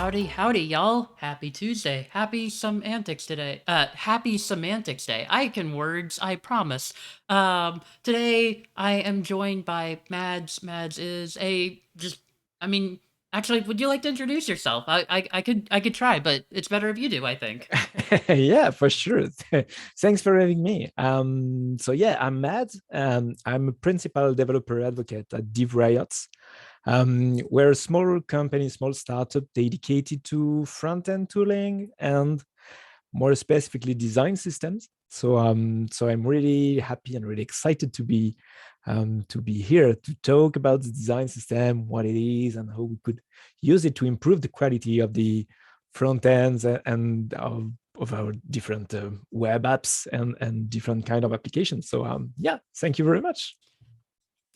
Howdy, howdy, y'all. Happy Tuesday. Happy Some Antics today. Happy Semantics Day. I can words, I promise. Today I am joined by Mads. Mads is a just, I mean, actually, would you like to introduce yourself? I could try, but it's better if you do, I think. Yeah, for sure. Thanks for having me. So yeah, I'm Matt. I'm a principal developer advocate at Div Riots. We're a small company, small startup dedicated to front-end tooling and more specifically design systems. So I'm really happy and really excited to be here to talk about the design system, what it is, and how we could use it to improve the quality of the front ends and of our different web apps and different kind of applications. So yeah, thank you very much.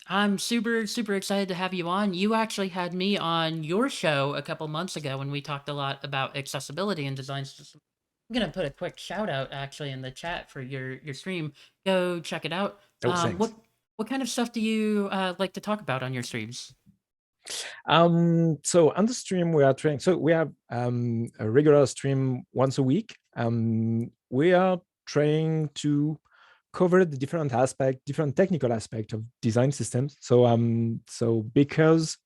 I'm super, super excited to have you on. You actually had me on your show a couple months ago when we talked a lot about accessibility and design systems. I'm gonna put a quick shout out actually in the chat for your stream. Go check it out. Oh, Um, thanks. what what kind of stuff do you like to talk about on your streams? So on the stream we are trying. So we have a regular stream once a week. We are trying to cover the different technical aspect of design systems. So because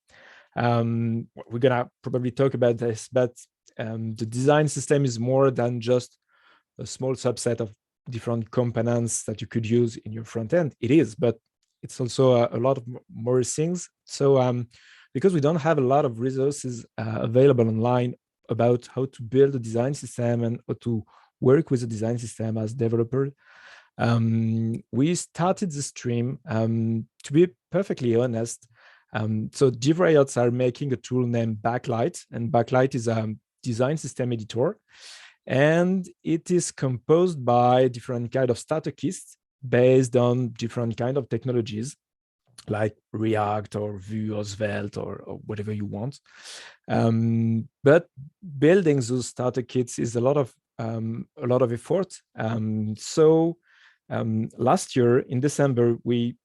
we're gonna probably talk about this, but the design system is more than just a small subset of different components that you could use in your front end. It is, but it's also a lot of more things. So because we don't have a lot of resources available online about how to build a design system and how to work with a design system as developer, we started the stream. To be perfectly honest, so DevRiots are making a tool named Backlight, and Backlight is a design system editor, and it is composed by different kind of starter kits based on different kind of technologies like React or Vue or Svelte or whatever you want. But building those starter kits is a lot of effort. Last year in December, we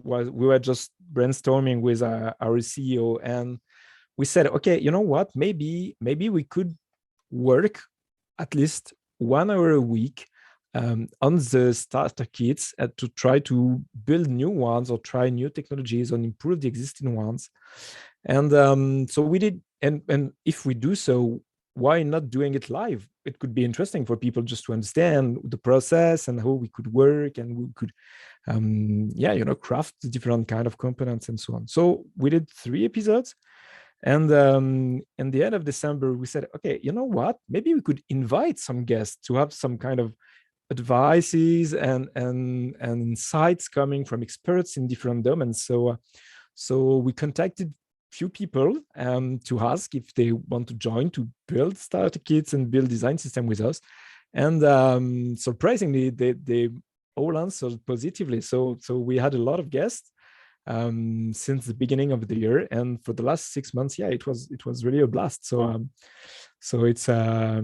were just brainstorming with our CEO, and we said, okay, you know what? Maybe we could work at least 1 hour a week on the starter kits to try to build new ones or try new technologies or improve the existing ones. And so we did. And if we do so, why not doing it live? It could be interesting for people just to understand the process and how we could work and we could yeah, craft the different kind of components and so on. So we did 3 episodes, and in the end of December, we said, okay, you know what? Maybe we could invite some guests to have some kind of advices and insights coming from experts in different domains. So we contacted few people to ask if they want to join to build starter kits and build design system with us. And surprisingly, they all answered positively. So we had a lot of guests since the beginning of the year, and for the last 6 months, yeah, it was really a blast. So it's a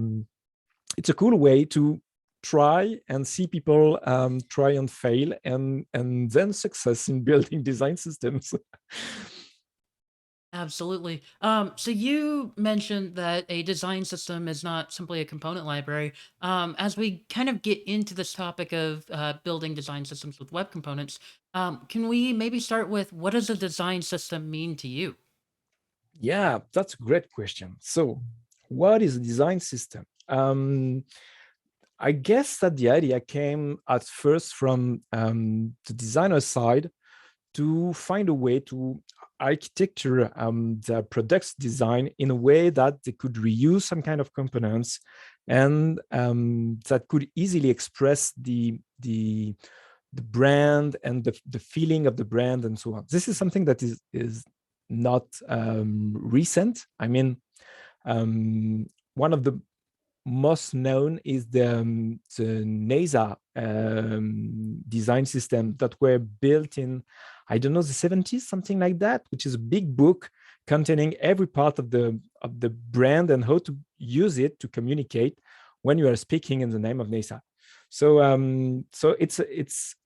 cool way to try and see people try and fail and then success in building design systems. Absolutely. So you mentioned that a design system is not simply a component library. As we kind of get into this topic of building design systems with web components, can we maybe start with what does a design system mean to you? Yeah, that's a great question. So what is a design system? I guess that the idea came at first from the designer side to find a way to architecture the product's design in a way that they could reuse some kind of components and that could easily express the brand and the feeling of the brand and so on. This is something that is not recent. I mean, one of the most known is the NASA design system that were built in, I don't know, the 70s, something like that, which is a big book containing every part of the brand and how to use it to communicate when you are speaking in the name of NASA. So it's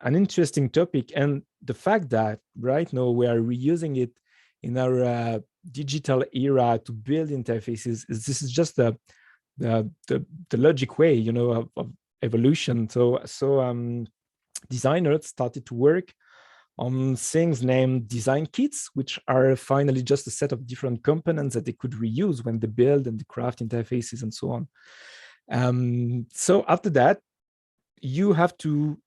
an interesting topic, and the fact that right now we are reusing it in our digital era to build interfaces, this is just the logic way, of evolution. So designers started to work on things named design kits, which are finally just a set of different components that they could reuse when they build and they craft interfaces and so on. So after that, you have to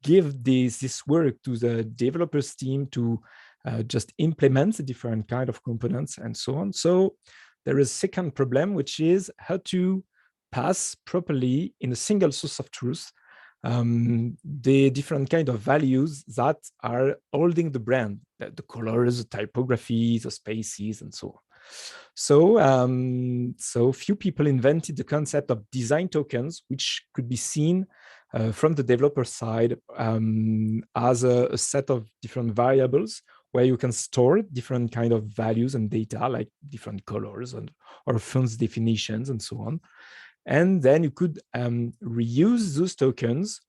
give this work to the developers team to just implement the different kind of components and so on. So there is a second problem, which is how to pass properly in a single source of truth the different kind of values that are holding the brand, the colors, the typography, the spaces, and so on. So few people invented the concept of design tokens, which could be seen from the developer side as a set of different variables where you can store different kind of values and data, like different colors or fonts definitions and so on. And then you could reuse those tokens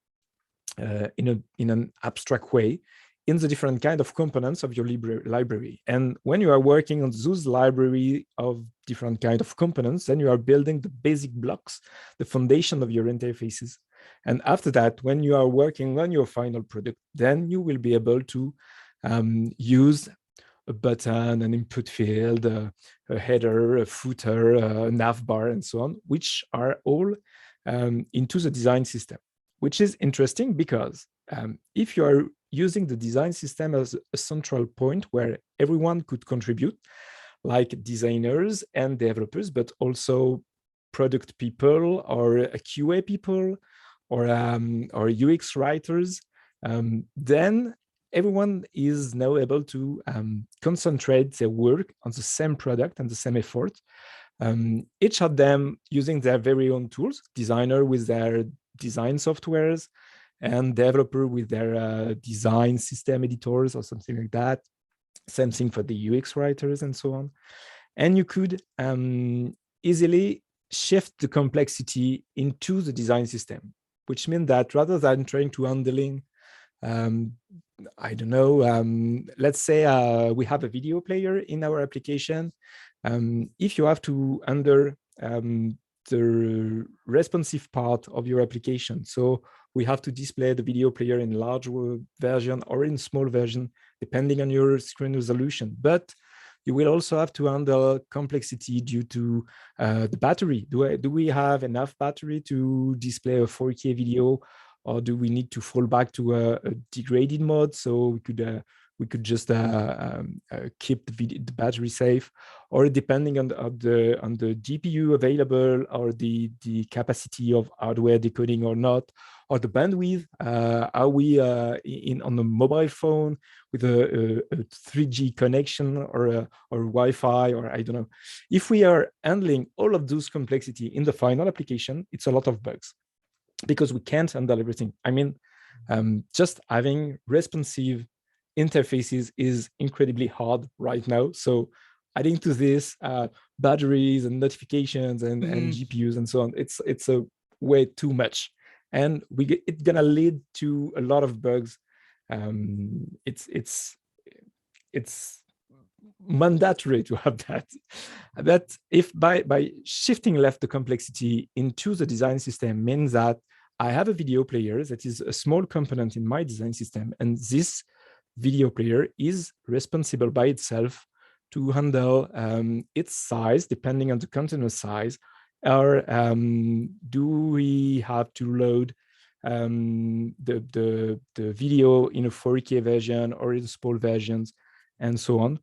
in an abstract way in the different kind of components of your library. And when you are working on those library of different kind of components, then you are building the basic blocks, the foundation of your interfaces. And after that, when you are working on your final product, then you will be able to use a button, an input field, a header, a footer, a nav bar, and so on, which are all into the design system, which is interesting because if you are using the design system as a central point where everyone could contribute, like designers and developers, but also product people or a QA people or UX writers, then everyone is now able to concentrate their work on the same product and the same effort. Each of them using their very own tools, designer with their design softwares and developer with their design system editors or something like that. Same thing for the UX writers and so on. And you could easily shift the complexity into the design system, which means that rather than trying to handling I don't know, let's say we have a video player in our application. If you have to under the responsive part of your application, so we have to display the video player in large version or in small version, depending on your screen resolution. But you will also have to handle complexity due to the battery. Do we have enough battery to display a 4K video? Or do we need to fall back to a degraded mode so we could just keep the battery safe? Or depending on the GPU available or the capacity of hardware decoding or not, or the bandwidth, are we on a mobile phone with a 3G connection or Wi-Fi, or I don't know. If we are handling all of those complexity in the final application, it's a lot of bugs, because we can't handle everything. I mean, just having responsive interfaces is incredibly hard right now. So adding to this batteries and notifications and GPUs and so on, it's a way too much, and it's gonna lead to a lot of bugs. It's mandatory to have that if by shifting left the complexity into the design system means that I have a video player that is a small component in my design system, and this video player is responsible by itself to handle its size depending on the container size, or do we have to load the video in a 4K version or in small versions and so on.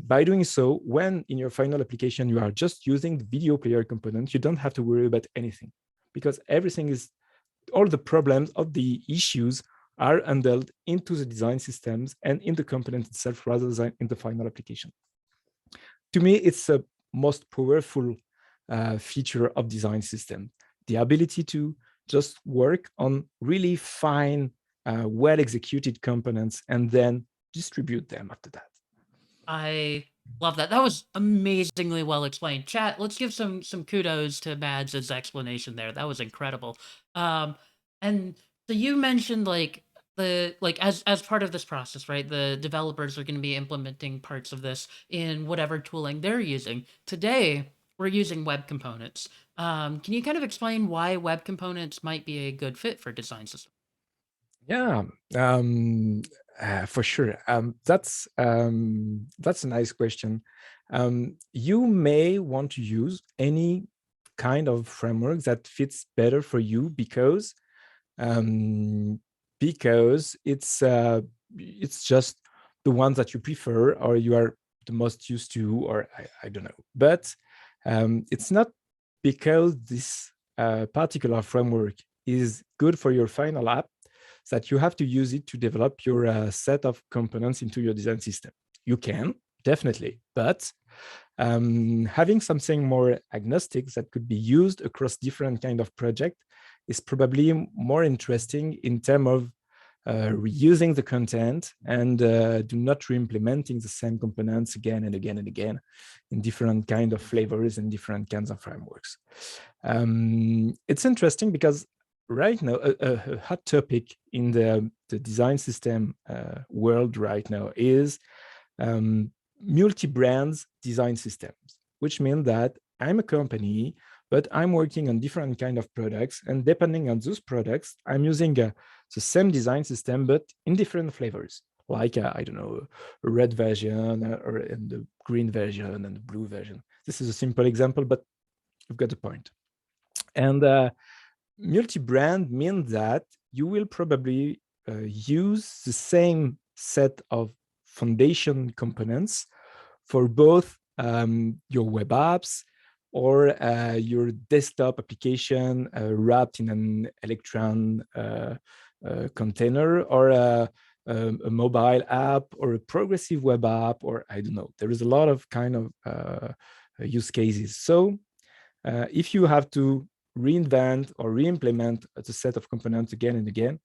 By doing so, when in your final application you are just using the video player component, you don't have to worry about anything, because everything is, all the problems of the issues are handled into the design systems and in the component itself rather than in the final application. To me, it's the most powerful feature of design system, the ability to just work on really fine, well-executed components and then distribute them after that. I love that. That was amazingly well explained. Chat, let's give some kudos to Mads' explanation there. That was incredible. Um, and so you mentioned like the like as part of this process, right? The developers are going to be implementing parts of this in whatever tooling they're using. Today, we're using web components. Can you kind of explain why web components might be a good fit for design systems? Yeah, um, for sure. That's a nice question. You may want to use any kind of framework that fits better for you um, because it's just the ones that you prefer or you are the most used to, or I don't know. But it's not because this particular framework is good for your final app that you have to use it to develop your set of components into your design system. You can, definitely, but having something more agnostic that could be used across different kind of project is probably more interesting in terms of reusing the content and do not re-implementing the same components again and again and again in different kind of flavors and different kinds of frameworks. It's interesting because right now a hot topic in the design system world right now is um, multi-brands design systems, which means that I'm a company, but I'm working on different kind of products, and depending on those products, I'm using the same design system but in different flavors. Like I don't know, a red version or in the green version and the blue version. This is a simple example, but you've got the point. And multi-brand means that you will probably use the same set of foundation components for both your web apps or your desktop application wrapped in an Electron container, or a mobile app or a progressive web app, or I don't know. There is a lot of kind of use cases. So if you have to reinvent or re-implement the set of components again and again,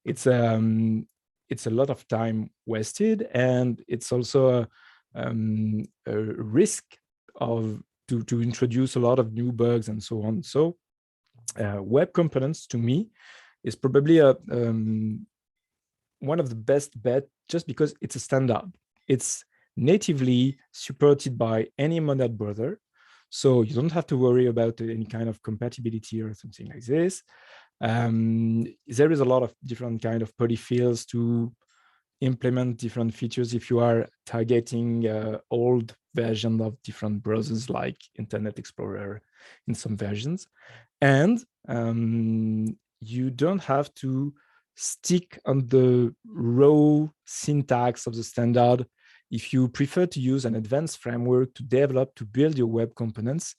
it's a lot of time wasted, and it's also a risk of to introduce a lot of new bugs and so on. So web components to me is probably one of the best bet, just because it's a standard. It's natively supported by any modern browser, so you don't have to worry about any kind of compatibility or something like this. There is a lot of different kind of polyfills to implement different features if you are targeting old version of different browsers like Internet Explorer in some versions. And you don't have to stick on the raw syntax of the standard. If you prefer to use an advanced framework to develop, to build your web components,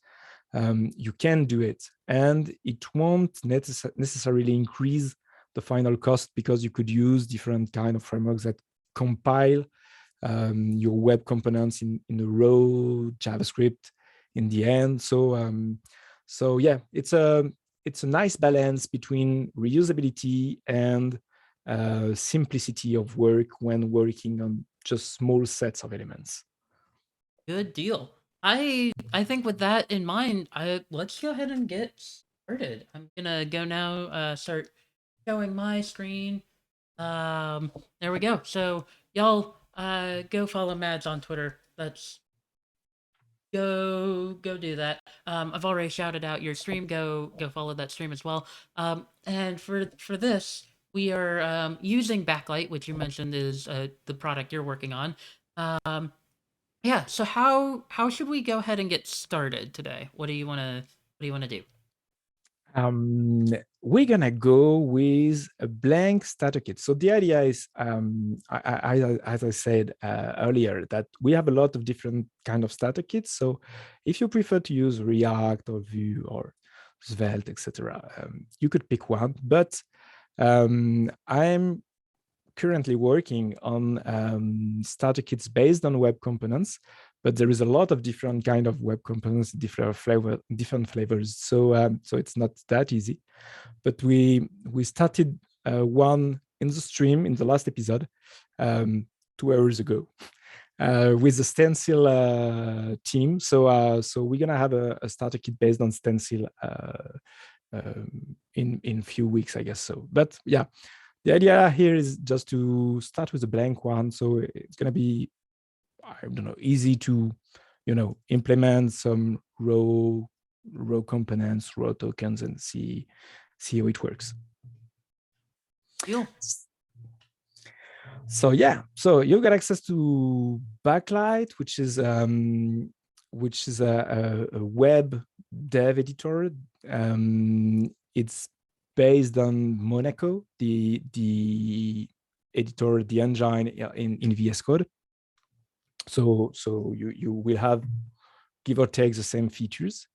you can do it. And it won't necessarily increase the final cost, because you could use different kind of frameworks that compile your web components in a raw JavaScript in the end. So yeah, it's a nice balance between reusability and simplicity of work when working on just small sets of elements. Good deal. I think with that in mind, I let's go ahead and get started. I'm gonna go now. Start showing my screen. There we go. So y'all, go follow Mads on Twitter. That's go do that. I've already shouted out your stream. Go follow that stream as well. And for this, we are using Backlight, which you mentioned is the product you're working on. Um, yeah. So how should we go ahead and get started today? What do you wanna do? Um, we're gonna go with a blank starter kit. So the idea is, as I said earlier, that we have a lot of different kind of starter kits. So if you prefer to use React or Vue or Svelte, etc., you could pick one. But I'm currently working on starter kits based on web components, but there is a lot of different kind of web components, different flavors. So it's not that easy. But we started one in the stream in the last episode 2 hours ago. With the stencil team. So we're gonna have a starter kit based on stencil in few weeks, I guess so. But yeah, The idea here is just to start with a blank one. So it's going to be, I don't know, easy to, implement some raw components, raw tokens, and see how it works. Deal. So yeah, so you got access to Backlight, which is a web dev editor. It's based on Monaco, the editor, the engine in VS Code. So you will have, give or take, the same features.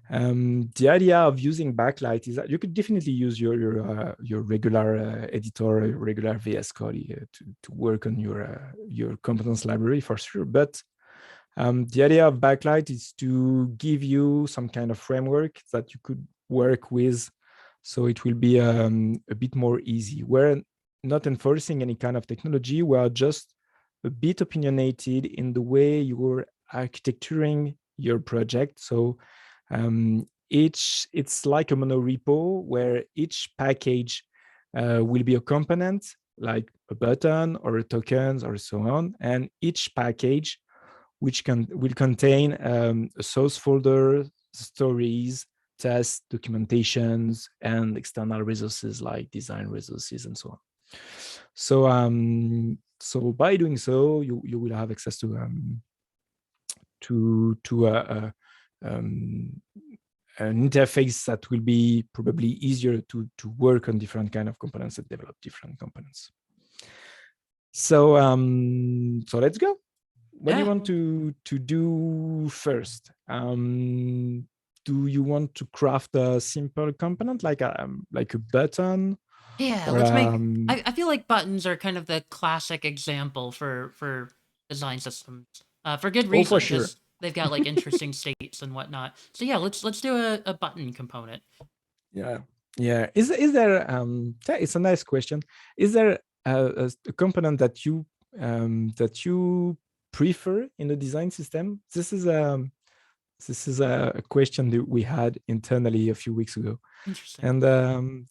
The idea of using Backlight is that you could definitely use your regular editor, regular VS Code to work on your components library for sure. But the idea of Backlight is to give you some kind of framework that you could work with, so it will be a bit more easy. We're not enforcing any kind of technology. We are just a bit opinionated in the way you're architecturing your project. So it's like a monorepo where each package will be a component, like a button or a tokens or so on, and each package will contain a source folder, stories, tests, documentations, and external resources like design resources and so on. So by doing so, you will have access to an interface that will be probably easier to work on different kind of components and develop different components. So let's go. What do you want to do first? Do you want to craft a simple component like a button? Yeah, Or, let's make. I feel like buttons are kind of the classic example for design systems. For good reason, for sure. because they've got like interesting states and whatnot. So yeah, let's do a button component. Yeah. Is there it's a nice question. Is there a component that you prefer in the design system? This is a question that we had internally a few weeks ago. Interesting. And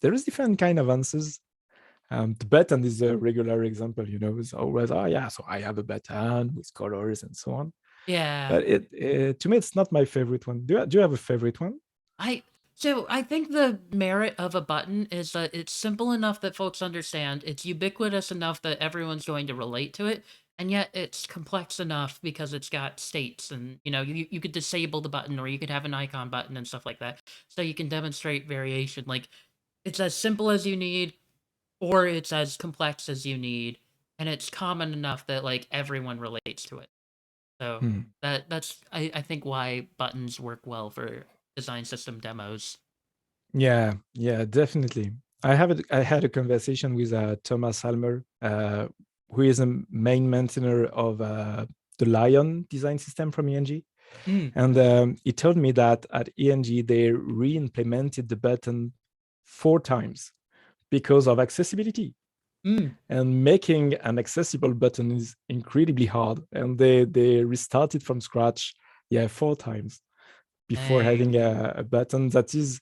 there is different kind of answers. The button is a regular example, it's always, oh yeah, so I have a button with colors and so on. Yeah. But to me, it's not my favorite one. Do you have a favorite one? So I think the merit of a button is that it's simple enough that folks understand, it's ubiquitous enough that everyone's going to relate to it, and yet it's complex enough because it's got states, and you could disable the button, or you could have an icon button and stuff like that, so you can demonstrate variation. Like, it's as simple as you need, or it's as complex as you need, and it's common enough that like everyone relates to it. So that's I think why buttons work well for design system demos. Yeah, definitely. I had a conversation with Thomas Halmer, who is a main maintainer of the Lion design system from ENG. And he told me that at ENG, they re-implemented the button 4 times because of accessibility. And making an accessible button is incredibly hard. And they restarted from scratch, 4 times before having a button that is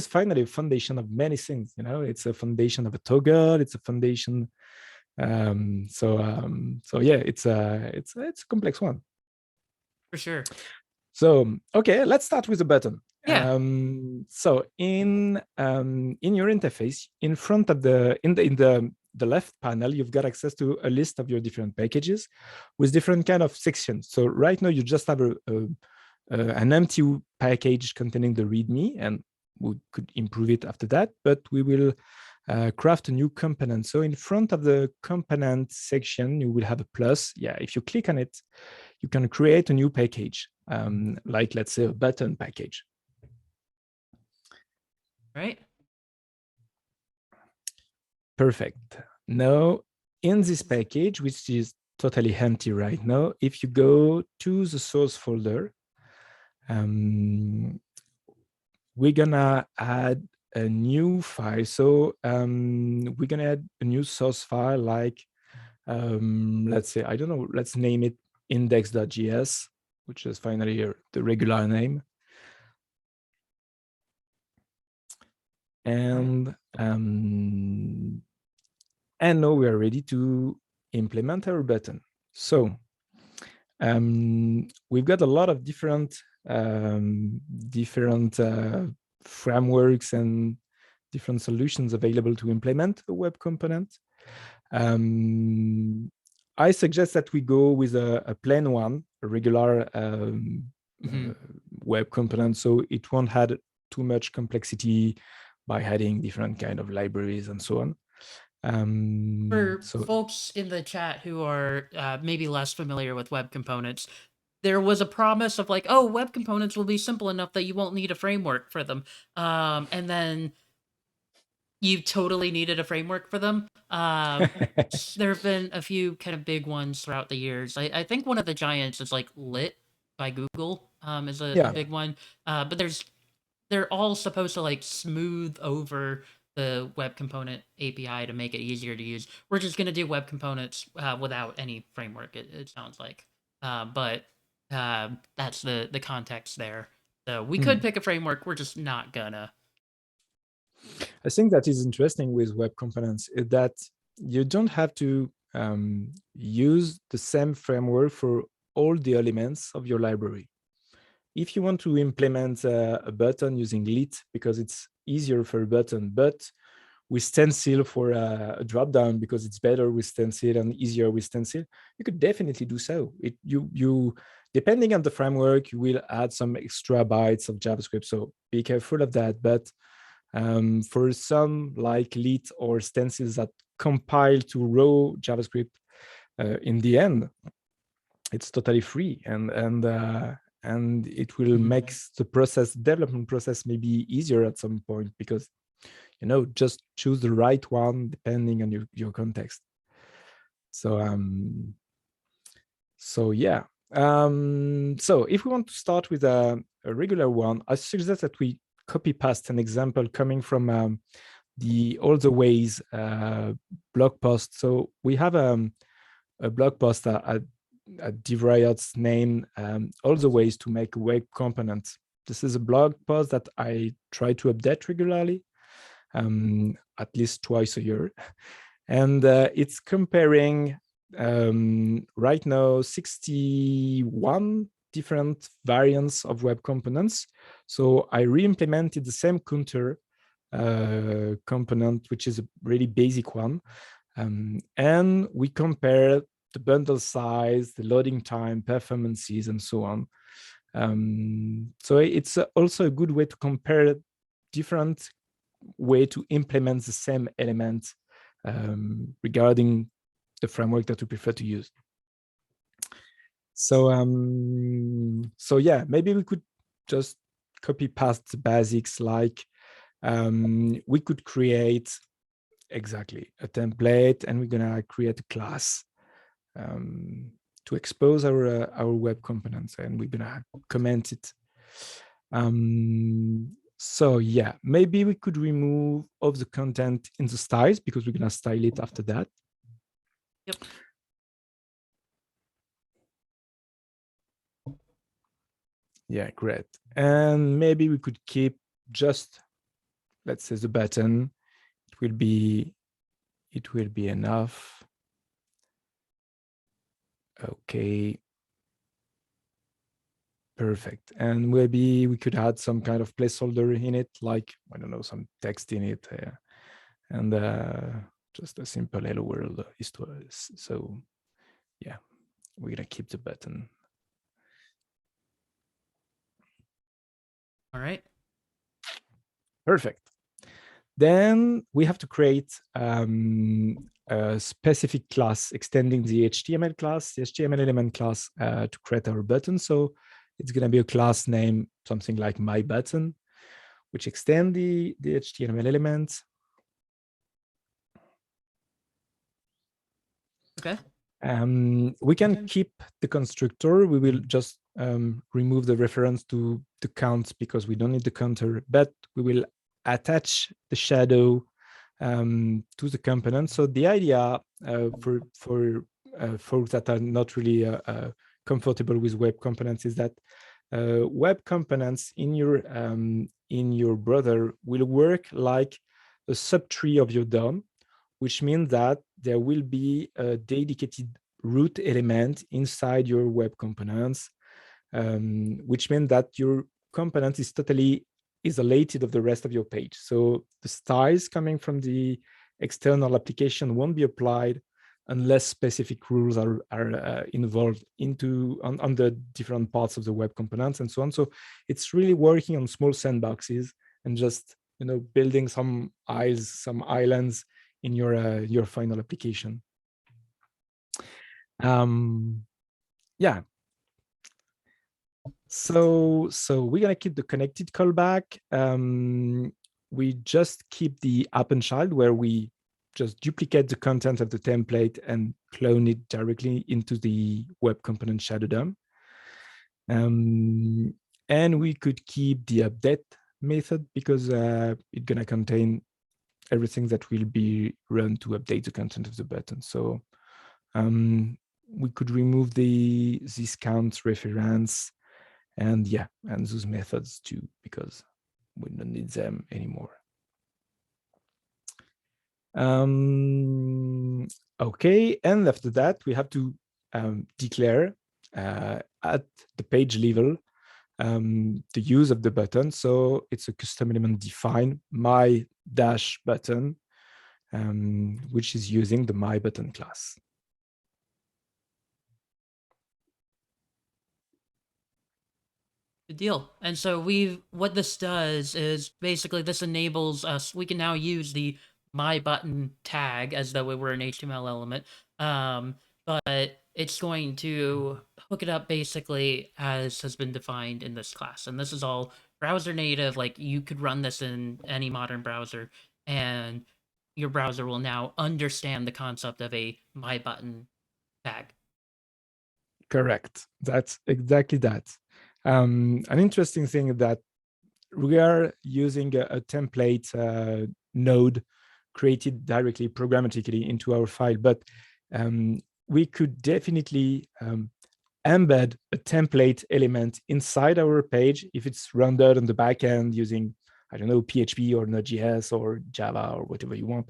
finally a foundation of many things. It's a foundation of a toggle. It's a foundation. So yeah, it's a complex one. For sure. So okay, let's start with the button. Yeah. So in your interface, in front of in the left panel, you've got access to a list of your different packages with different kind of sections. So right now you just have an empty package containing the README, and we could improve it after that, but we will craft a new component. So in front of the component section, you will have a plus. Yeah, if you click on it, you can create a new package, like let's say a button package. Right. Perfect. Now, in this package, which is totally empty right now, if you go to the source folder, we're gonna add a new file. So we're gonna add a new source file, like let's say, I don't know, let's name it index.js, which is finally the regular name. And And now we are ready to implement our button. So we've got a lot of different frameworks and different solutions available to implement the web component. I suggest that we go with a plain one, a regular web component, so it won't add too much complexity by adding different kind of libraries and so on. For So folks in the chat who are maybe less familiar with web components, there was a promise of like, oh, web components will be simple enough that you won't need a framework for them. And then you totally needed a framework for them. There have been a few kind of big ones throughout the years. I think one of the giants is like Lit by Google, is a yeah. big one. But they're all supposed to like smooth over the web component API to make it easier to use. We're just gonna do web components without any framework. It sounds like, but that's the context there. So we could pick a framework. We're just not gonna. I think that is interesting with web components is that you don't have to use the same framework for all the elements of your library. If you want to implement a button using Lit because it's easier for a button, but with stencil for a dropdown because it's better with stencil and easier with stencil, you could definitely do so. You depending on the framework, you will add some extra bytes of JavaScript. So be careful of that. But for some like Lit or stencils that compile to raw JavaScript, in the end, it's totally free and it will make the development process maybe easier at some point because just choose the right one depending on your context. So yeah. So if we want to start with a regular one, I suggest that we copy paste an example coming from the All the Ways blog post. So we have a blog post at DevRiot's name, All the Ways to Make a Web Component. This is a blog post that I try to update regularly, at least twice a year. And it's comparing right now 61 different variants of web components. So I re-implemented the same counter component, which is a really basic one. And we compare the bundle size, the loading time, performances, and so on. So it's also a good way to compare different way to implement the same element regarding the framework that we prefer to use. So yeah, maybe we could just copy paste the basics, like we could create exactly a template, and we're gonna create a class to expose our web components, and we're gonna comment it. So yeah, maybe we could remove all the content in the styles because we're gonna style it after that. Yep. Yeah, great. And maybe we could keep just, let's say, the button. It will be enough. Okay. Perfect. And maybe we could add some kind of placeholder in it, like, I don't know, some text in it, and just a simple hello world is to us. So yeah, we're gonna keep the button. All right. Perfect. Then we have to create a specific class extending the HTML class, the HTML element class, to create our button. So it's going to be a class name, something like my button, which extend the HTML element. Okay. We can keep the constructor. We will just remove the reference to the count because we don't need the counter, but we will attach the shadow to the component. So the idea for folks that are not really comfortable with web components is that web components in your browser will work like a subtree of your DOM, which means that there will be a dedicated root element inside your web components, which means that your component is totally isolated of the rest of your page. So the styles coming from the external application won't be applied unless specific rules are involved on the different parts of the web components and so on. So it's really working on small sandboxes and just building some islands in your final application. Yeah. So we're gonna keep the connected callback. We just keep the app and child, where we just duplicate the content of the template and clone it directly into the web component shadow DOM. And we could keep the update method because it's gonna contain everything that will be run to update the content of the button. So we could remove this count reference and those methods too, because we don't need them anymore. Okay, and after that, we have to declare at the page level the use of the button. So it's a custom element define my dash button, which is using the my button class. Good deal. And so what this does is basically this enables us, we can now use the my button tag as though it were an HTML element. But it's going to hook it up basically as has been defined in this class. And this is all browser native. Like you could run this in any modern browser and your browser will now understand the concept of a my button tag. Correct. That's exactly that. An interesting thing that we are using a template node created directly programmatically into our file, but we could definitely embed a template element inside our page if it's rendered on the backend using, I don't know, PHP or Node.js or Java or whatever you want.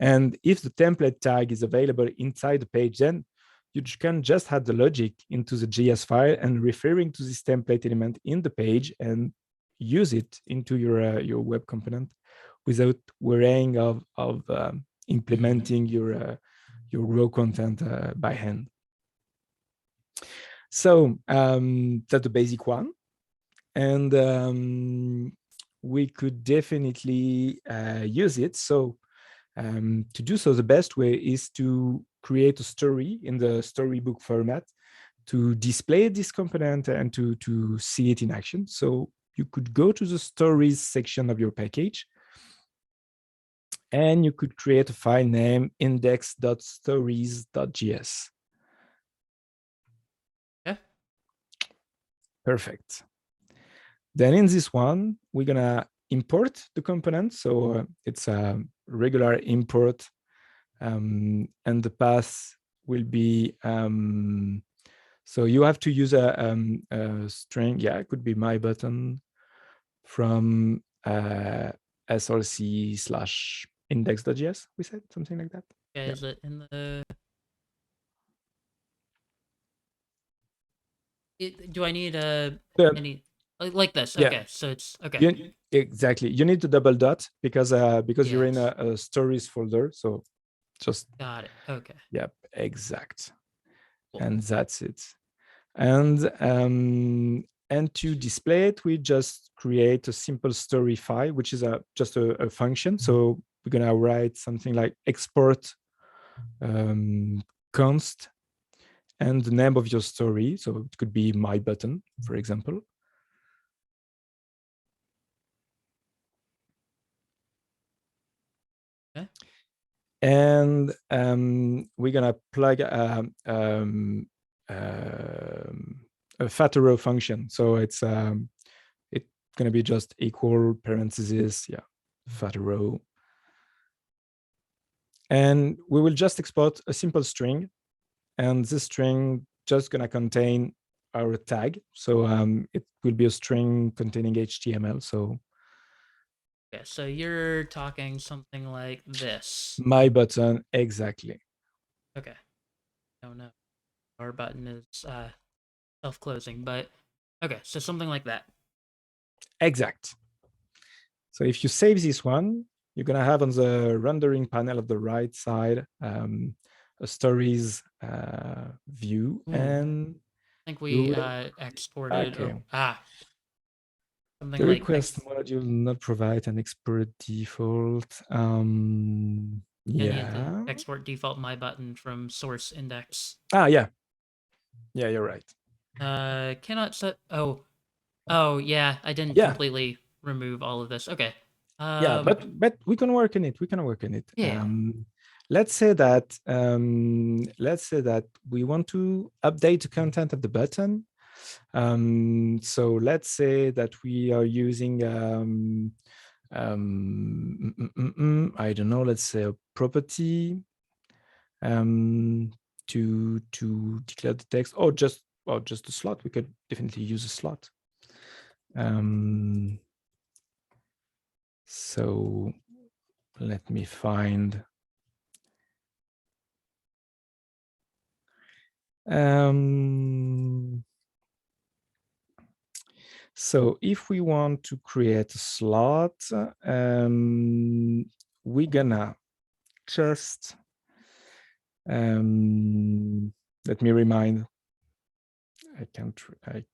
And if the template tag is available inside the page, then you can just add the logic into the JS file and referring to this template element in the page and use it into your web component without worrying of implementing your raw content by hand. So that's the basic one, and we could definitely use it. So to do so, the best way is to create a story in the storybook format to display this component and to see it in action. So you could go to the stories section of your package and you could create a file name index.stories.js. Yeah. Perfect. Then in this one, we're gonna import the component. So it's a regular import, and the path will be, so you have to use a string. Yeah, it could be my button from src/index.js. We said something like that. Yeah, is it in the... do I need any like this? Yeah. Okay, so it's okay. Exactly. You need to double dot because you're in Yes. a stories folder. So just Got it. Okay. yep, exact. Cool. And that's it. And to display it, we just create a simple story file, which is just a function. So we're gonna write something like export const and the name of your story. So it could be my button, for example. Okay. And we're gonna plug a fat arrow function. So it's gonna be just equal parentheses, fat arrow. And we will just export a simple string, and this string just gonna contain our tag. So it will be a string containing HTML. So Okay, so you're talking something like this. My button, exactly. Okay. Oh no. Our button is self-closing, but okay, so something like that. Exact. So if you save this one, you're gonna have on the rendering panel of the right side a stories view, Ooh, and I think you we will. exported Okay. or something The like request module not provide an export default. I need to Yeah. export default my button from source index. Yeah. Yeah, you're right. Cannot set. Oh yeah, I didn't Yeah. completely remove all of this. Okay. Yeah, but we can work on it. We can work on it. Yeah. Let's say that we want to update the content of the button. So let's say that we are using I don't know, let's say a property to declare the text, or just a slot. We could definitely use a slot. So let me find. So if we want to create a slot, we're gonna just let me remind. I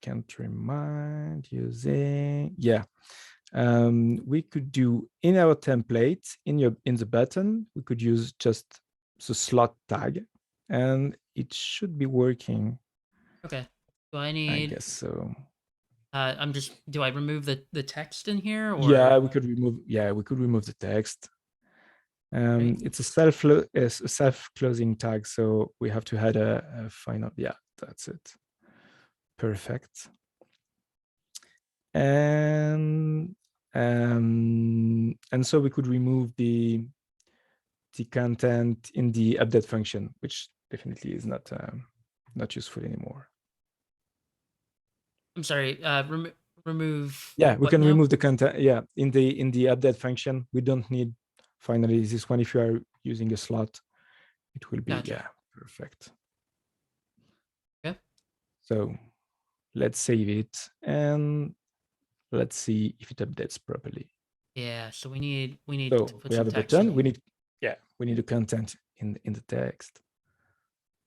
can't remind using. Yeah. We could do in our template in the button, we could use just the slot tag, and it should be working. Okay. Do I I need? guess so. I'm just. Do I remove the text in here Yeah, or? we could remove. Yeah, we could remove the text. Right. It's a self-closing tag, so we have to add a final. Yeah, that's it. Perfect. And so we could remove the content in the update function, which definitely is not useful anymore. I'm sorry. Remove Yeah, we what can now? remove the content. Yeah, in the update function, we don't need finally this one. If you are using a slot, it will be Gotcha. perfect. Okay. So let's save it and let's see if it updates properly. Yeah. So we need to So put we some have a text in button. here. We need the content in the text.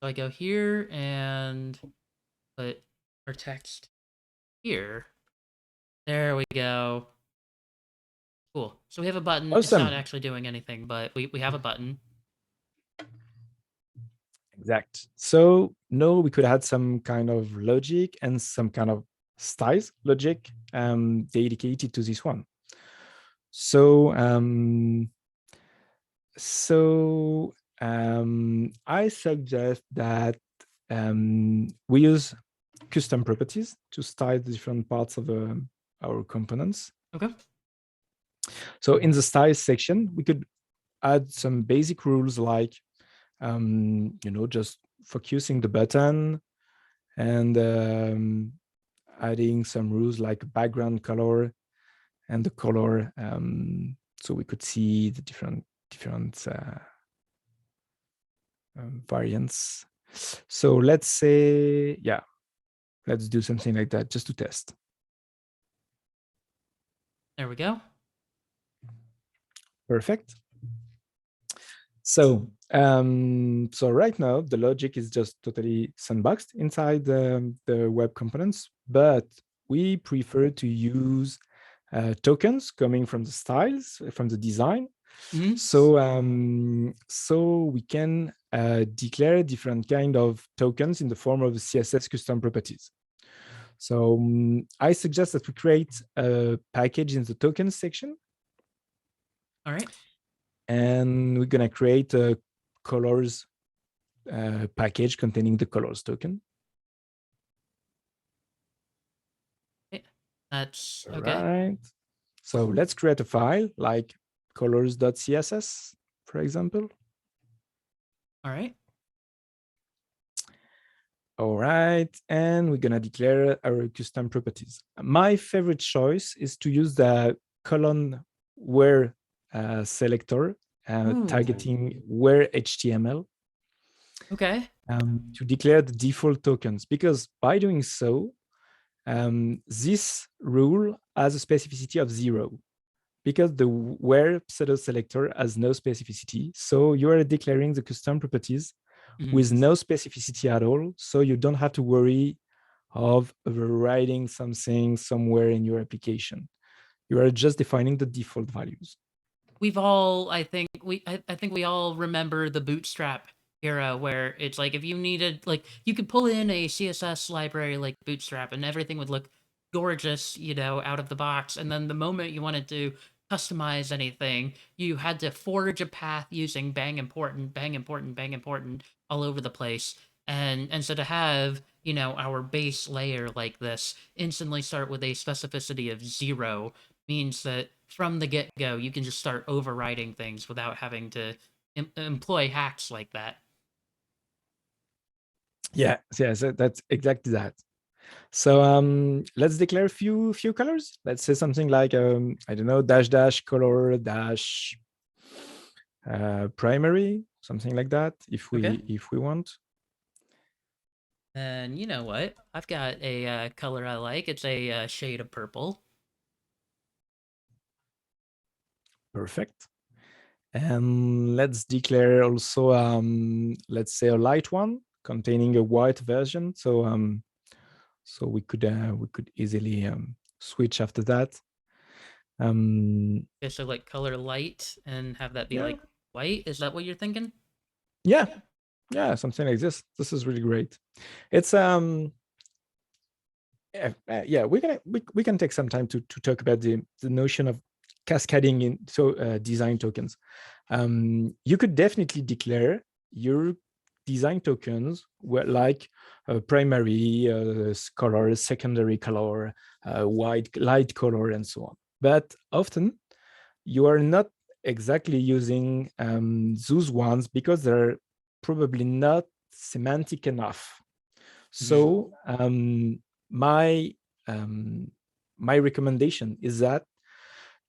So I go here and put our text here. There we go. Cool. So we have a button. It's not Awesome. actually doing anything, but we have a button. Exact. So no, we could add some kind of logic and some kind of styles logic dedicated to this one. So I suggest that we use custom properties to style the different parts of our components. Okay. So in the styles section, we could add some basic rules like just focusing the button and adding some rules like background color and the color, so we could see the different variants. So let's say, let's do something like that just to test. There we go. Perfect. So right now the logic is just totally sandboxed inside the web components, but we prefer to use tokens coming from the styles, from the design. Mm-hmm. So we can declare different kind of tokens in the form of CSS custom properties. So I suggest that we create a package in the tokens section. All right. And we're going to create a colors package containing the colors token. That's All okay. right. So let's create a file like colors.css, for example. All right. All right. And we're going to declare our custom properties. My favorite choice is to use the colon where selector targeting where HTML Okay. to declare the default tokens, because by doing so, this rule has a specificity of 0, because the where pseudo selector has no specificity. So you are declaring the custom properties with no specificity at all. So you don't have to worry of overriding something somewhere in your application. You are just defining the default values. We've all, I think we all remember the Bootstrap era, where it's like if you needed, like, you could pull in a CSS library like Bootstrap and everything would look gorgeous, you know, out of the box. And then the moment you wanted to customize anything, you had to forge a path using bang important, bang important, bang important all over the place. And so to have, you know, our base layer like this instantly start with a specificity of 0 means that from the get-go you can just start overriding things without having to employ hacks like that. Yeah, so that's exactly that. So let's declare a few colors. Let's say something like I don't know, dash dash color dash primary, something like that, if Okay. we want. And you know what? I've got a color I like. It's a shade of purple. Perfect. And let's declare also let's say a light one containing a white version. So so we could easily switch after that. Okay, so like color light and have that be Yeah, like white. Is that what you're thinking? yeah, yeah, something like this. This is really great. It's yeah, we can take some time to talk about the notion of cascading in design tokens. You could definitely declare your design tokens were like primary color, secondary color, white light color, and so on. But often you are not exactly using those ones because they're probably not semantic enough. So my my recommendation is that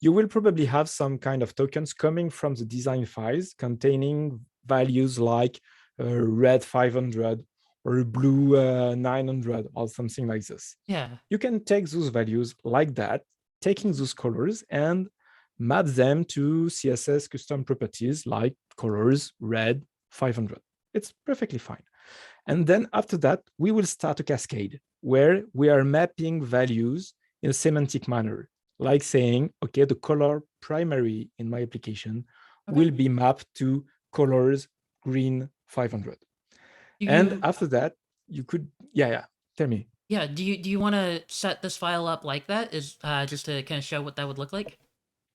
you will probably have some kind of tokens coming from the design files containing values like red 500 or blue 900 or something like this. Yeah. You can take those values like that, taking those colors and map them to CSS custom properties like colors red 500. It's perfectly fine. And then after that, we will start a cascade where we are mapping values in a semantic manner, like saying, okay, the color primary in my application will be mapped to colors green 500. And after that, you could, yeah, tell me. Yeah, do you want to set this file up like that? Is just to kind of show what that would look like?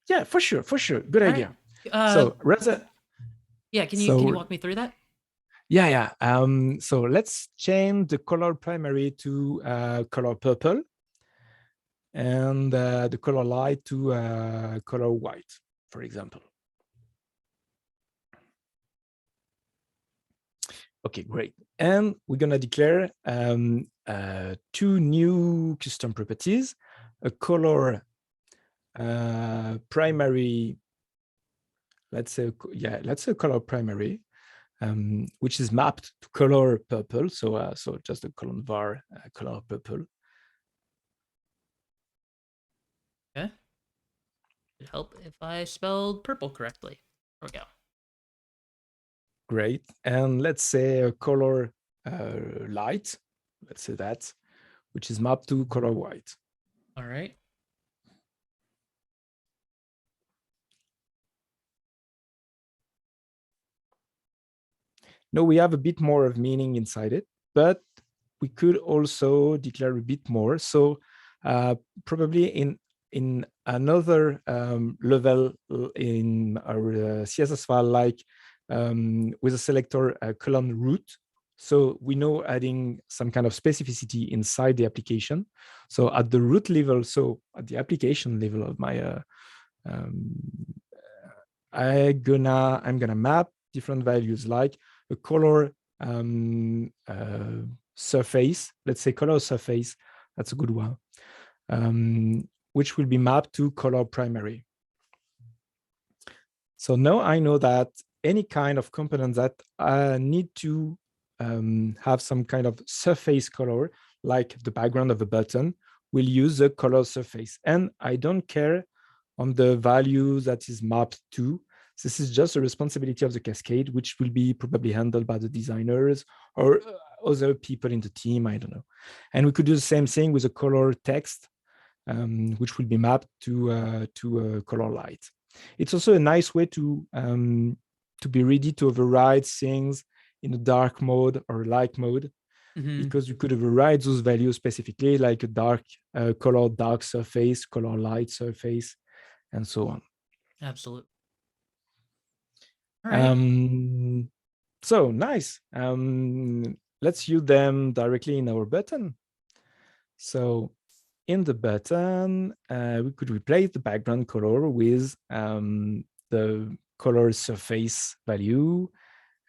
Yeah, for sure, for sure. Good All right. idea. So rather, Yeah, can you so walk me through that? yeah. So let's change the color primary to color purple and the color light to color white, for example. Okay, great. And we're gonna declare two new custom properties, a color primary, let's say color primary, which is mapped to color purple. So so just a colon var color purple. Okay. It'd help if I spelled purple correctly. There we go. Great. And let's say a color light, let's say that, which is mapped to color white. All right. Now we have a bit more of meaning inside it, but we could also declare a bit more. So probably in another level in our CSS file, like with a selector column root. So we know adding some kind of specificity inside the application. So at the root level, so at the application level of my I'm gonna map different values like a color surface. Let's say color surface. That's a good one. Which will be mapped to color primary. So now I know that any kind of component that need to have some kind of surface color, like the background of the button, will use the color surface. And I don't care on the value that is mapped to. This is just a responsibility of the cascade, which will be probably handled by the designers or other people in the team, I don't know. And we could do the same thing with a color text, which will be mapped to a color light. It's also a nice way to be ready to override things in a dark mode or light mode, because you could override those values specifically, like a dark color dark surface, color light surface, and so on. Absolutely. All right. So nice. Let's use them directly in our button. So in the button, we could replace the background color with the color surface value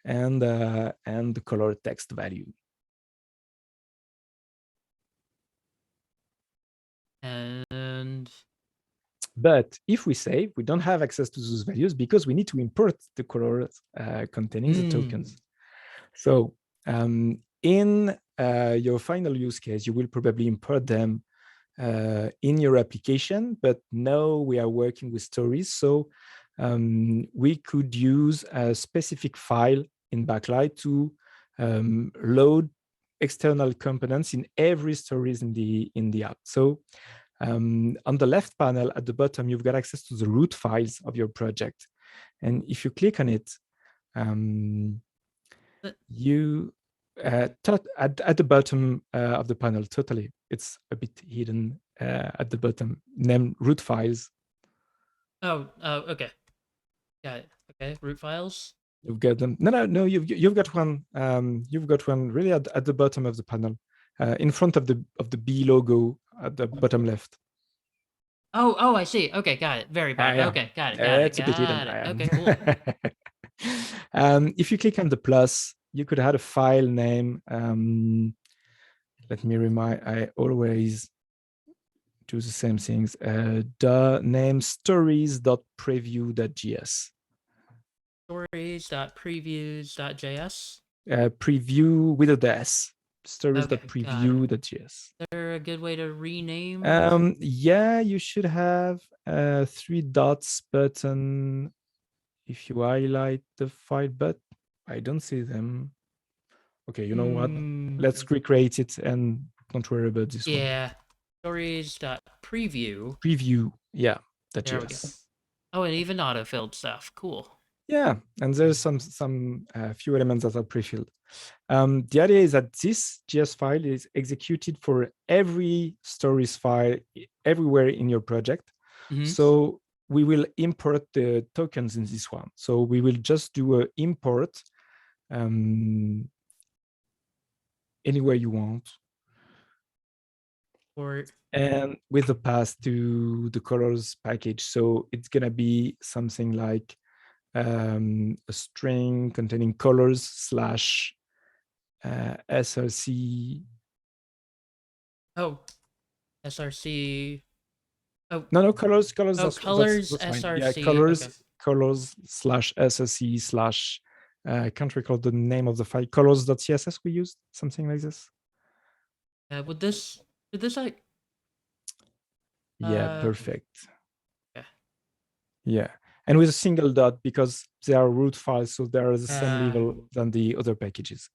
and the color text value. And But if we say we don't have access to those values because we need to import the colors containing the tokens. So in your final use case, you will probably import them in your application, but now we are working with stories. So we could use a specific file in Backlight to load external components in every stories in the app. So on the left panel at the bottom, you've got access to the root files of your project. And if you click on it, you at the bottom of the panel, totally, it's a bit hidden at the bottom, named root files. Oh, okay. Got it. Okay, root files. You've got them. No. You've got one. You've got one really at the bottom of the panel, in front of the B logo at the bottom left. Oh, I see. Okay, got it. Very bottom. Yeah, Okay, got it. it's a bit hidden. Got it. Okay, cool. If you click on the plus, you could add a file name. Let me remind. I always do the same things. The name stories.preview.js. Stories.previews.js. Preview with a S. Stories.preview.js. Is there a good way to rename? Yeah, you should have 3 dots button if you highlight the file, but I don't see them. Okay, you know what? Let's recreate it and don't worry about this one. Yeah. Stories.preview. Preview, yeah, There we go. Oh, and even auto-filled stuff. Cool. Yeah, and there's some few elements that are pre-filled. The idea is that this JS file is executed for every stories file everywhere in your project. So we will import the tokens in this one. So we will just do an import anywhere you want. And with the path to the colors package. So it's going to be something like a string containing colors slash src. Oh, src. Oh no colors. Oh, that's src. fine. Yeah, colors slash src slash I can't recall the name of the file. Colors.css we used, something like this. Did this like? Yeah, perfect. Yeah, and with a single dot because they are root files, so they are the same level than the other packages.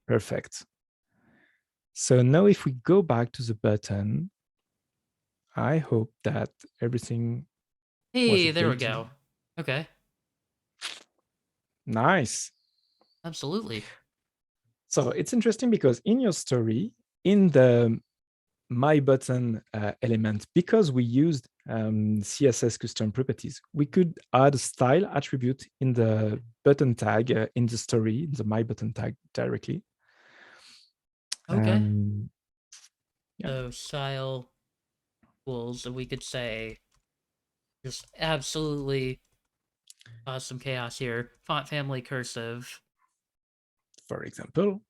Perfect. So now if we go back to the button, I hope that everything. Hey, there we go. Okay. Nice. Absolutely. So it's interesting because in your story, in the my button element, because we used CSS custom properties, we could add a style attribute in the button tag in the story, in the my button tag directly. Okay. Yeah. So style equals, we could say, just absolutely cause some chaos here. Font family cursive. For example.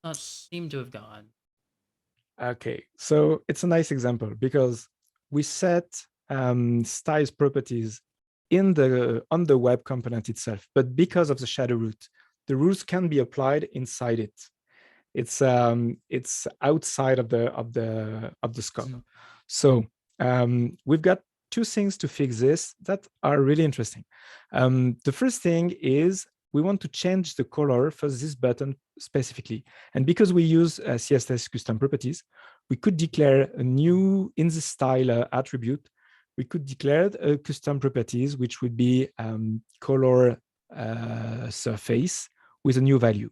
Not seem to have gone. Okay, so it's a nice example because we set styles properties on the web component itself, but because of the shadow root, the rules can be applied inside it. It's outside of the scope. Mhm. So we've got two things to fix this that are really interesting. The first thing is we want to change the color for this button specifically. And because we use CSS custom properties, we could declare a new in the style attribute. We could declare custom properties, which would be color surface with a new value.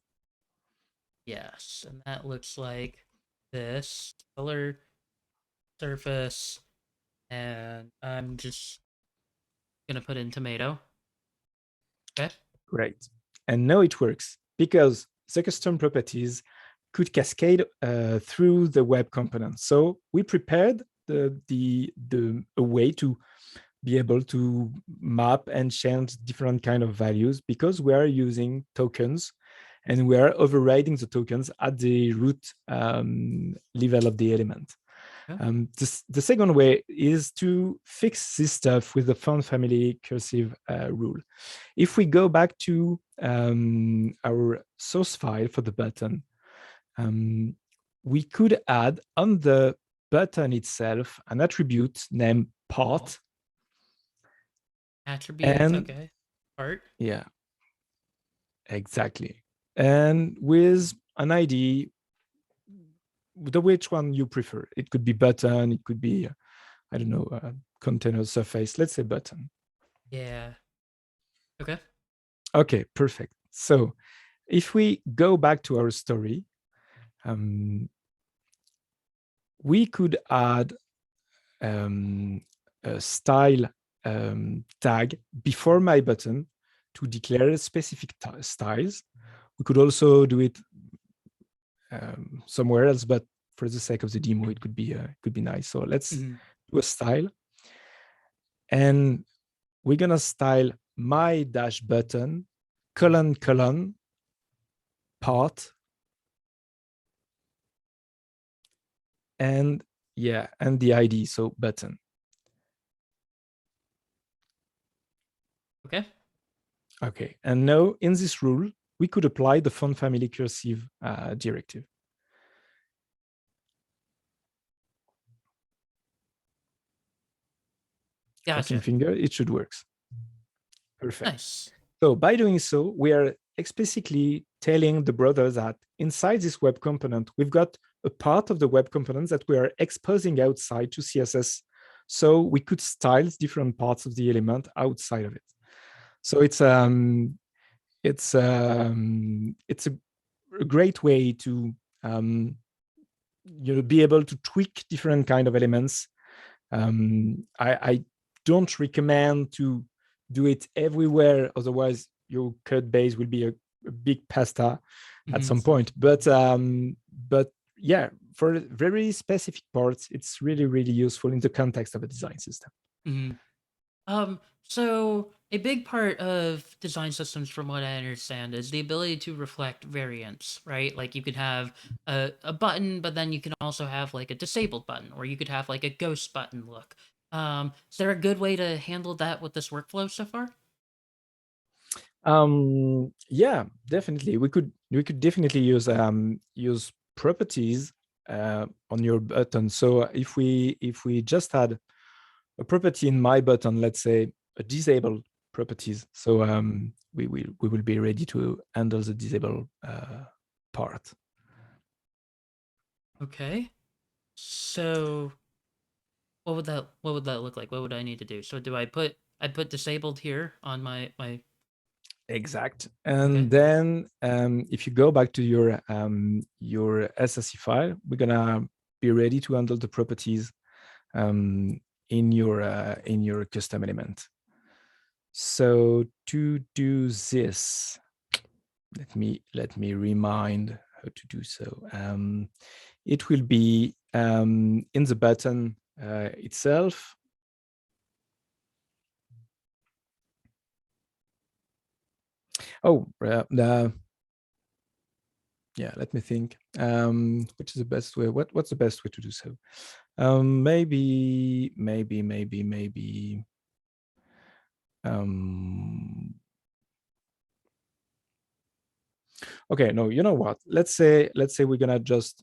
Yes, and that looks like this color surface, and I'm just gonna put in tomato. Okay. Great. And now it works because the custom properties could cascade through the web component. So we prepared a way to be able to map and change different kind of values because we are using tokens and we are overriding the tokens at the root level of the element. Okay. The second way is to fix this stuff with the font family cursive rule. If we go back to our source file for the button, we could add on the button itself an attribute named part. Attribute, And okay. Part. yeah, exactly. And with an ID, the which one you prefer. It could be button, it could be, I don't know, container surface. Let's say button. Yeah. Okay. Okay, perfect. So if we go back to our story, we could add a style tag before my button to declare specific styles. We could also do it somewhere else, but for the sake of the demo, it could be nice. So let's do a style, and we're gonna style my dash button colon part, and yeah, and the ID, so button. Okay. Okay, and now in this rule, we could apply the font family cursive directive. Crossing Gotcha. finger, it should work. Perfect. Nice. So by doing so, we are explicitly telling the brother that inside this web component, we've got a part of the web component that we are exposing outside to CSS. So we could style different parts of the element outside of it. So it's a great way to be able to tweak different kind of elements. I don't recommend to do it everywhere, otherwise your code base will be a big pasta at some point. But yeah, for very specific parts, it's really useful in the context of a design system. So a big part of design systems, from what I understand, is the ability to reflect variants, right? Like you could have a button, but then you can also have like a disabled button, or you could have like a ghost button look. Is there a good way to handle that with this workflow so far? Yeah, definitely. We could definitely use properties on your button. So if we just had a property in my button, let's say a disabled properties, so we will be ready to handle the disabled part. Okay. So what would that look like? What would I need to do? So do I put disabled here on my Exact. okay. And then if you go back to your SSE file, we're gonna be ready to handle the properties in your custom element. So to do this, let me remind how to do so. It will be in the button itself. Oh, yeah, let me think. Which is the best way? What's the best way to do so? Maybe Okay, no, you know what? Let's say we're gonna just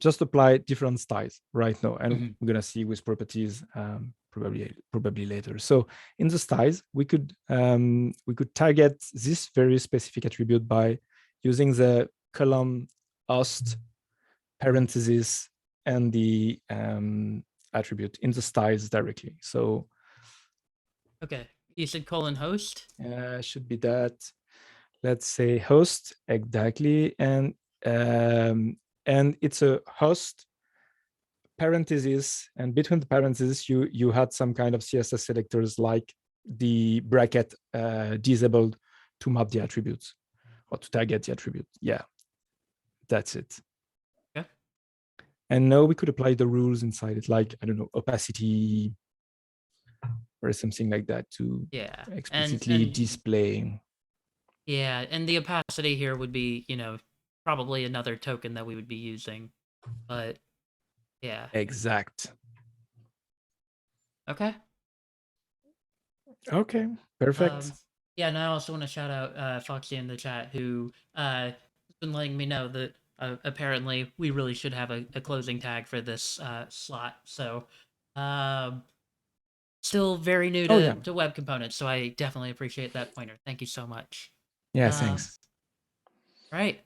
just apply different styles right now, and we're gonna see with properties probably later. So in the styles, we could target this very specific attribute by using the column host parentheses and the attribute in the styles directly. So Okay, you said colon host. should be that. Let's say host exactly, and it's a host parentheses, and between the parentheses you had some kind of CSS selectors like the bracket disabled to map the attributes or to target the attribute. Yeah, that's it. Okay. And now we could apply the rules inside it, like, I don't know, opacity or something like that to explicitly display. Yeah, and the opacity here would be, probably another token that we would be using. But yeah. Exact. Okay. Okay, perfect. Yeah, and I also want to shout out Foxy in the chat, who has been letting me know that apparently we really should have a closing tag for this slot. So, still very new to web components, so I definitely appreciate that pointer. Thank you so much. Yeah, thanks. Right.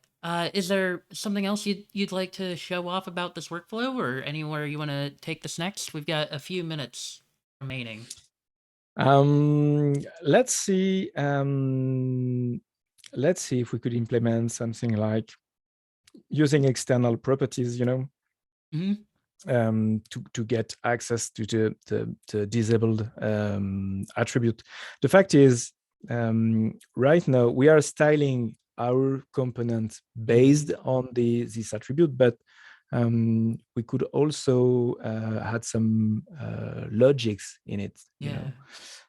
Is there something else you'd like to show off about this workflow, or anywhere you want to take this next? We've got a few minutes remaining. Let's see if we could implement something like using external properties, to get access to the disabled attribute. The fact is, right now we are styling our component based on this attribute, but we could also add some logics in it, you know.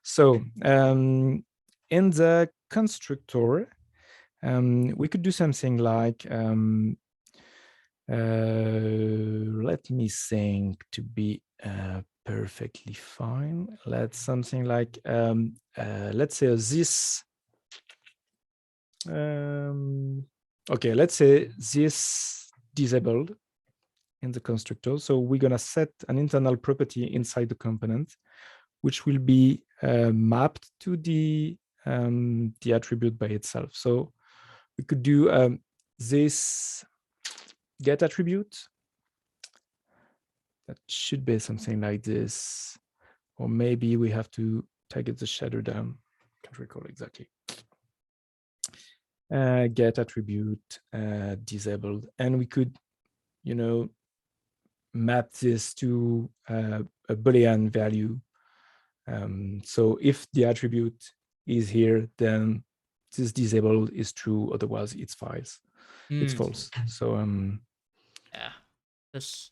So in the constructor, we could do something like let me think to be perfectly fine. Let's something like let's say this. Okay, let's say this disabled in the constructor. So we're gonna set an internal property inside the component, which will be mapped to the attribute by itself. So we could do this get attribute. That should be something like this, or maybe we have to target the shadow down. Can't recall exactly. Get attribute disabled, and we could, map this to a Boolean value. So if the attribute is here, then this disabled is true. Otherwise, it's false. It's false. So yeah, this.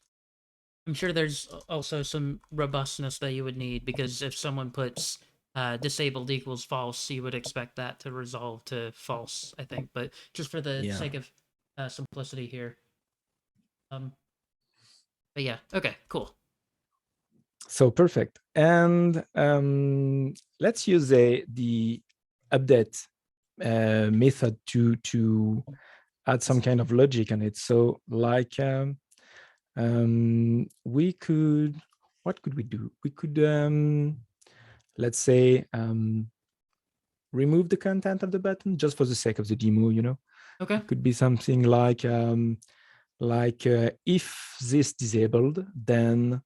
I'm sure there's also some robustness that you would need, because if someone puts disabled equals false, you would expect that to resolve to false, I think. But just for the sake of simplicity here. But yeah, okay, cool. So perfect. And let's use the update method to add some kind of logic on it. So like we could, what could we do? We could let's say remove the content of the button just for the sake of the demo, Okay. It could be something like if this disabled, then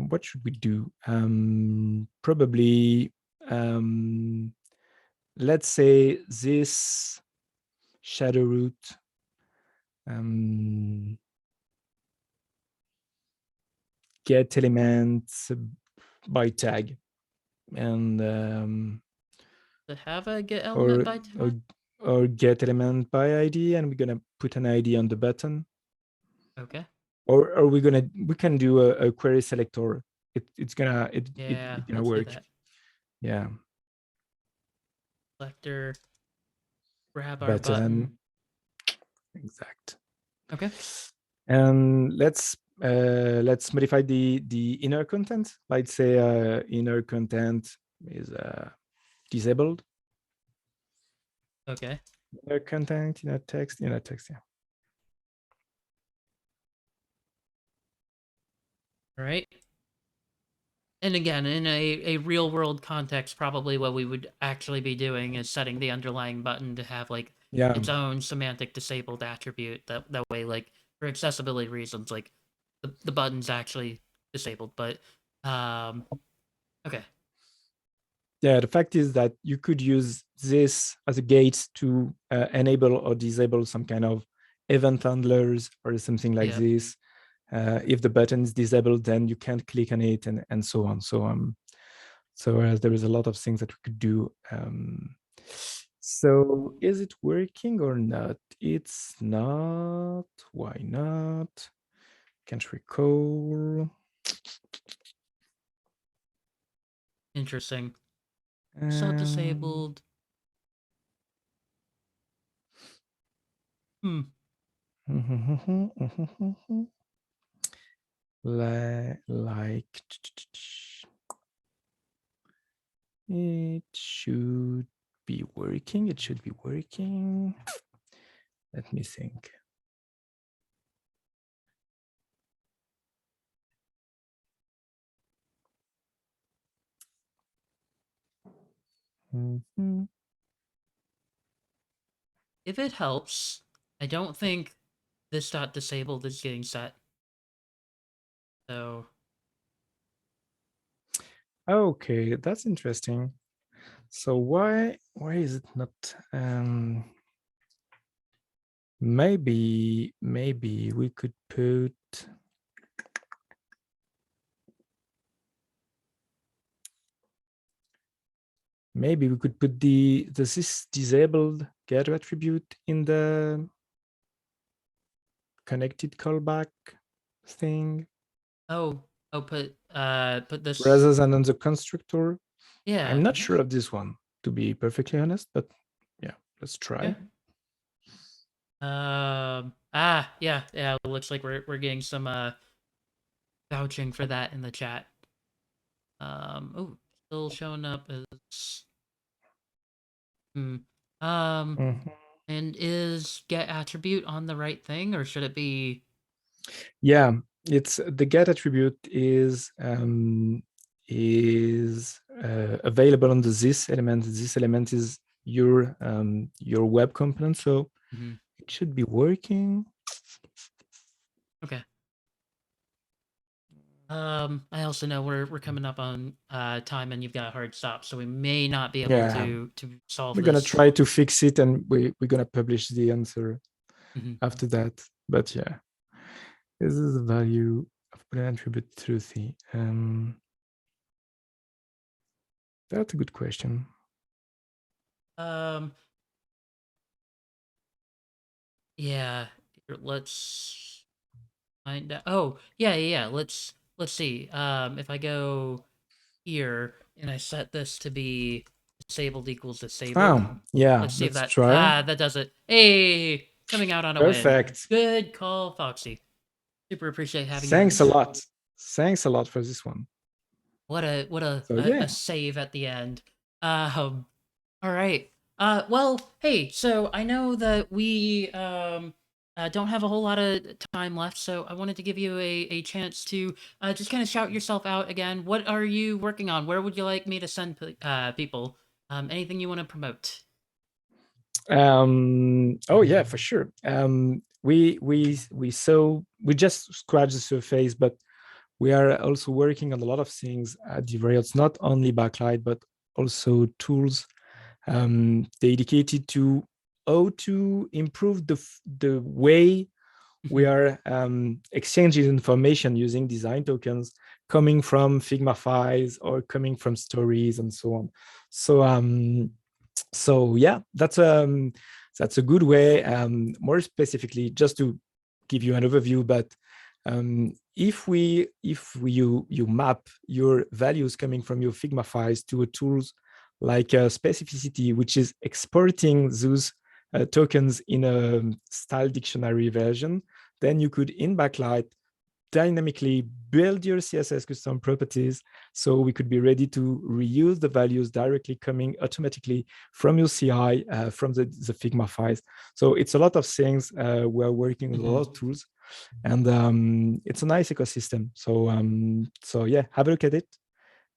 what should we do? Probably let's say this shadow root get elements by tag, and to have a get element by tag, or get element by ID, and we're gonna put an ID on the button. Okay. Or we can do a query selector. It's gonna work. Do that. Yeah. Selector, grab our button. Exact. Okay. And let's modify the inner content. Let's say inner content is disabled. Okay. Inner content, inner text, yeah. All right. And again, in a real world context, probably what we would actually be doing is setting the underlying button to have like Yeah. its own semantic disabled attribute. That way, like for accessibility reasons, like the button's actually disabled. But okay. Yeah, the fact is that you could use this as a gate to enable or disable some kind of event handlers or something like Yeah. this. If the button is disabled, then you can't click on it, and so on. So there is a lot of things that we could do. So is it working or not? It's not. Why not? Can't recall. Interesting. Set Um, disabled. Hmm. like it should be working. It should be working. Let me think. Mhm. If it helps, I don't think this dot disabled is getting set. So Okay, that's interesting. So why is it not? Maybe we could put. Maybe we could put the this disabled getter attribute in the connected callback thing oh put rather this than on the constructor. I'm yeah. not sure of this one, to be perfectly honest, but yeah, let's Yeah. try. Yeah, looks like we're getting some vouching for that in the chat. Oh, still showing up as hmm. Um Mhm. and is get attribute on the right thing or should it be Yeah, it's the get attribute is available on the this element. This element is your web component, so Mhm. it should be working. Okay. I also know we're coming up on time and you've got a hard stop, so we may not be able Yeah, to solve we're gonna this. try to fix it, and we're gonna publish the answer Mhm. after that. But yeah, this is the value of an attribute truthy. That's a good question. Um yeah, let's find out. Oh, yeah. Let's see. If I go here and I set this to be disabled equals disabled. Oh, yeah, Let's see if let's that try. that does it. Hey, coming out on a win. Perfect. Good call, Foxy. Super appreciate having you in. Thanks a lot. Thanks a lot for this one. What a So a yeah. save at the end. All right. Well, hey, so I know that we don't have a whole lot of time left, so I wanted to give you a chance to just kind of shout yourself out again. What are you working on? Where would you like me to send people? Anything you want to promote? Oh yeah, for sure. We just scratched the surface, but we are also working on a lot of things at DeVry. It's not only Backlight, but also tools dedicated to how to improve the way we are exchanging information using design tokens coming from Figma files or coming from stories and so on. So yeah, that's a good way. More specifically, just to give you an overview, but if you map your values coming from your Figma files to a tools like specificity, which is exporting those tokens in a style dictionary version, then you could, in Backlight, dynamically build your CSS custom properties, so we could be ready to reuse the values directly coming automatically from your CI, from the Figma files. So it's a lot of things. We're working with a lot of tools, and it's a nice ecosystem. So yeah, have a look at it.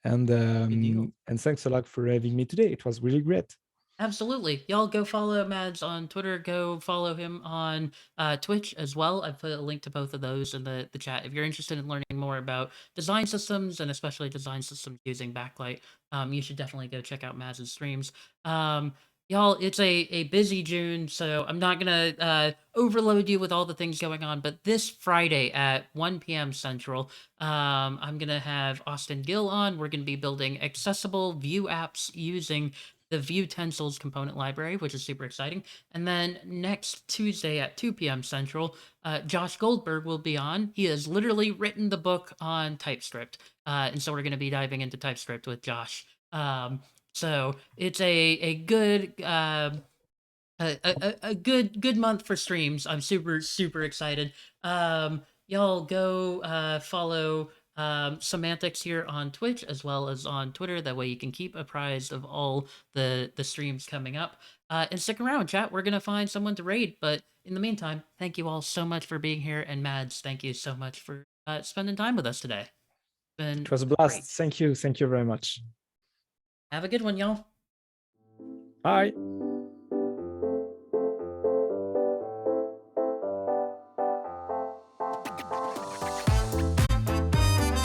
And thanks a lot for having me today. It was really great. Absolutely. Y'all go follow Mads on Twitter. Go follow him on Twitch as well. I've put a link to both of those in the chat. If you're interested in learning more about design systems, and especially design systems using Backlight, you should definitely go check out Mads' streams. Y'all, it's a busy June, so I'm not going to overload you with all the things going on, but this Friday at 1 p.m. Central, I'm going to have Austin Gill on. We're going to be building accessible Vue apps using the Vue Tensils component library, which is super exciting. And then next Tuesday at 2 p.m. Central, Josh Goldberg will be on. He has literally written the book on TypeScript. And so we're going to be diving into TypeScript with Josh. So it's a good a good month for streams. I'm super excited. Y'all go follow Some Antics here on Twitch as well as on Twitter. That way you can keep apprised of all the streams coming up. And stick around, chat. We're gonna find someone to raid. But in the meantime, thank you all so much for being here. And Mads, thank you so much for spending time with us today. It's been It was a blast. great. Thank you very much. Have a good one, y'all. Bye.